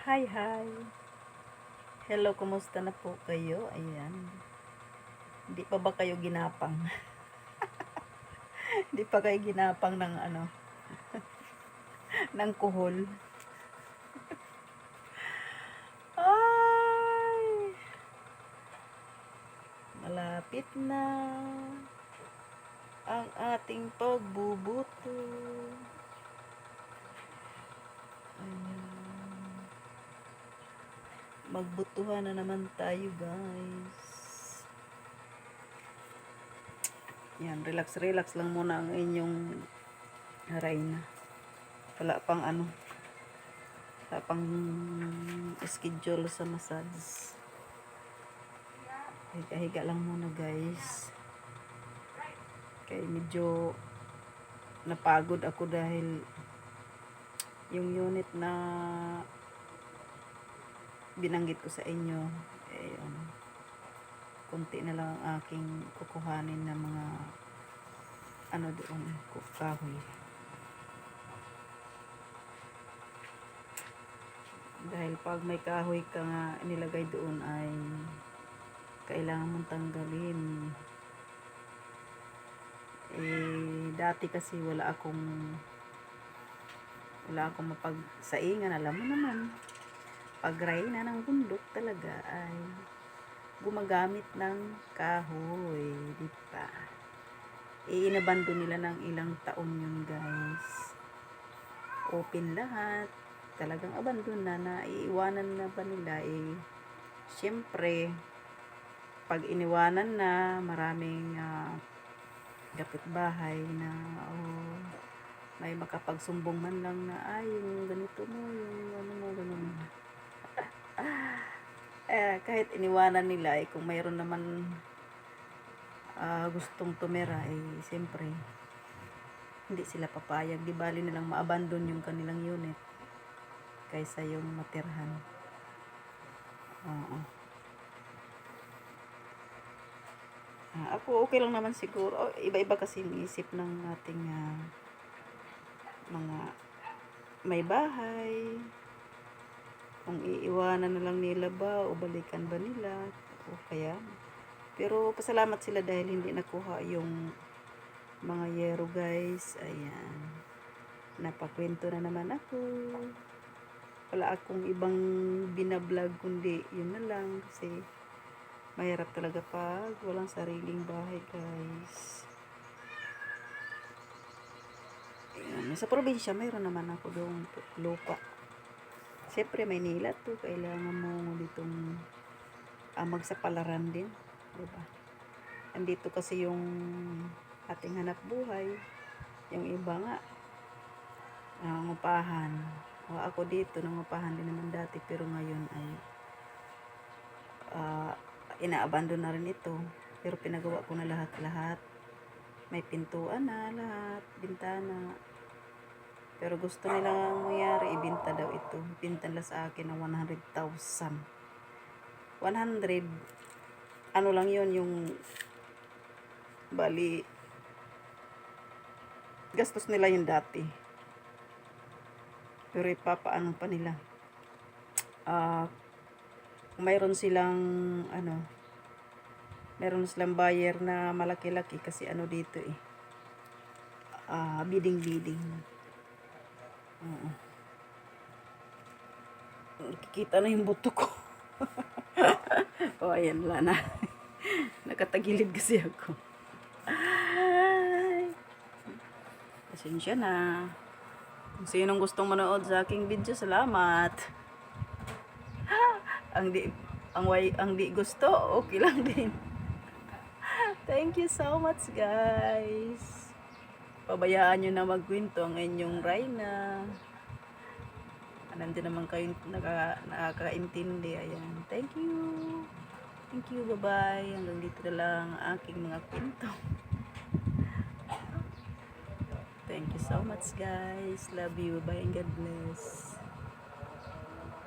Hi, hi. Hello, kumusta na po kayo? Ayan. Hindi pa ba kayo ginapang? Hindi pa kayo ginapang ng ng kuhol? Ay, malapit na ang ating pagbubuto. Ayan. Magbutuhan na naman tayo, guys. Yan, relax lang muna ang inyong Reyna. Wala pang wala pang schedule sa massage. Higa-higa lang muna, guys. Kaya medyo napagod ako dahil yung unit na binanggit ko sa inyo, konti na lang ang aking kukuhanin na mga doon, kahoy. Dahil pag may kahoy ka nga nilagay doon ay kailangan mong tanggalin. Dati kasi wala akong mapagsaingan. Alam mo naman, pag Reyna ng bundok talaga ay gumagamit ng kahoy, di ba? Inabando nila ng ilang taon yun, guys. Open lahat. Talagang abandon na iiwanan na ba nila syempre pag iniwanan na, maraming kapitbahay na may makapagsumbong man lang na yung ganito mo, yung mo, ganun. Kahit iniwanan nila, kung mayroon naman gustong tumira, siyempre hindi sila papayag. Di bali nilang maabandon yung kanilang unit kaysa yung matirhan. Ako okay lang naman siguro. Iba-iba kasi yung isip ng ating mga may bahay. Kung iiwanan na lang nila ba o balikan ba nila o kaya. Pero pasalamat sila dahil hindi nakuha yung mga yero, guys. Ayan. Napakwento na naman ako. Wala akong ibang binablog kundi yun na lang kasi mahirap talaga pag walang sariling bahay, guys. Ayan. Sa probinsya mayroon naman ako doon lupa. Siyempre Maynila to, kailangan mo ditong magsapalaran din, diba? Andito kasi yung ating hanap buhay. Yung iba nga nangungupahan. Ako dito nangungupahan din naman dati, pero ngayon ay inaabandon na rin ito. Pero pinagawa ko na lahat. May pintuan na lahat, bintana. Pero gusto nilang mangyari, ibinta daw ito. Binta nila sa akin ng 100,000. 100, ano lang yun, yung bali, gastos nila yung dati. Pero ipapaano pa nila. Mayroon silang meron silang buyer na malaki-laki kasi dito bidding. Nakikita na yung buto ko. Ayan, wala na. Nakatagilid kasi ako. Ay, pasensya na. Kung sinong gustong manood sa aking video, salamat. Ang di gusto, okay lang din. Thank you so much, guys. Pabayaan nyo na magkwento ang inyong Reyna. Nandun naman kayo nakakaintindi. Ayan. Thank you. Bye-bye. Hanggang dito na lang ang aking mga kwento. Thank you so much, guys. Love you. Bye and God bless.